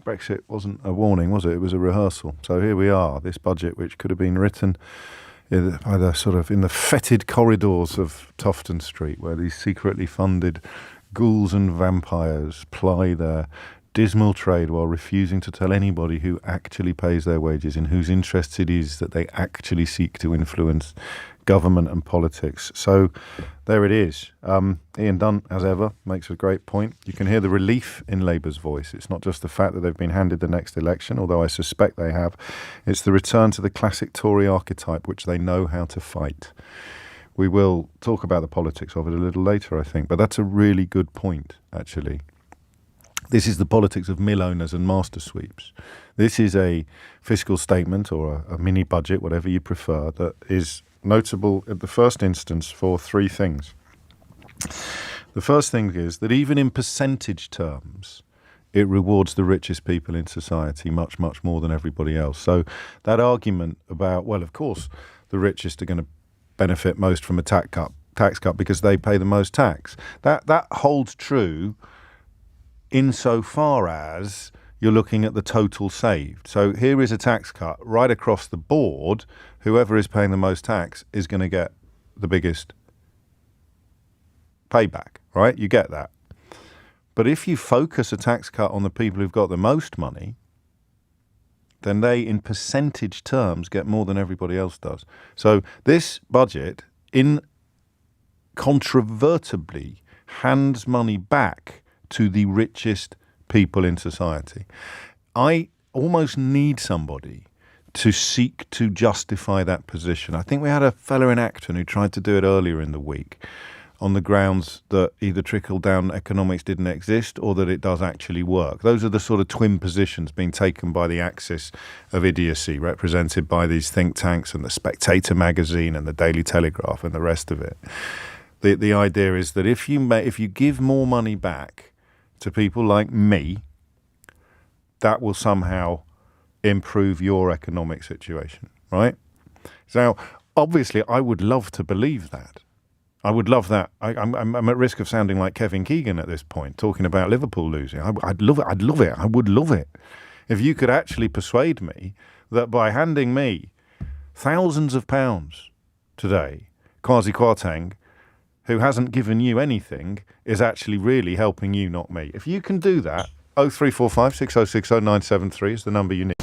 Brexit wasn't a warning, was it? It was a rehearsal. So here we are, this budget, which could have been written by the sort of in the fetid corridors of Tufton Street, where these secretly funded ghouls and vampires ply their dismal trade while refusing to tell anybody who actually pays their wages, in whose interests it is that they actually seek to influence government and politics. So there it is. Ian Dunn, as ever, makes a great point. You can hear the relief in Labour's voice. It's not just the fact that they've been handed the next election, although I suspect they have. It's the return to the classic Tory archetype, which they know how to fight. We will talk about the politics of it a little later, I think, but that's a really good point, actually. This is the politics of mill owners and master sweeps. This is a fiscal statement or a mini budget, whatever you prefer, that is notable at the first instance for three things. The first thing is that even in percentage terms, it rewards the richest people in society much, much more than everybody else. So that argument about, well, of course, the richest are going to benefit most from a tax cut because they pay the most tax. That holds true insofar as you're looking at the total saved. So here is a tax cut right across the board. Whoever is paying the most tax is going to get the biggest payback, right? You get that. But if you focus a tax cut on the people who've got the most money, then they, in percentage terms, get more than everybody else does. So this budget, incontrovertibly, hands money back to the richest people in society. I almost need somebody to seek to justify that position. I think we had a fellow in Acton who tried to do it earlier in the week on the grounds that either trickle-down economics didn't exist or that it does actually work. Those are the sort of twin positions being taken by the axis of idiocy, represented by these think tanks and the Spectator magazine and the Daily Telegraph and the rest of it. The idea is that if you give more money back to people like me, that will somehow improve your economic situation, right? So obviously I would love to believe that. I would love that. I'm at risk of sounding like Kevin Keegan at this point, talking about Liverpool losing. I'd love it. I would love it. If you could actually persuade me that by handing me thousands of pounds today, Kwasi Kwarteng, who hasn't given you anything, is actually really helping you, not me. If you can do that, 0345 6060 973 is the number you need.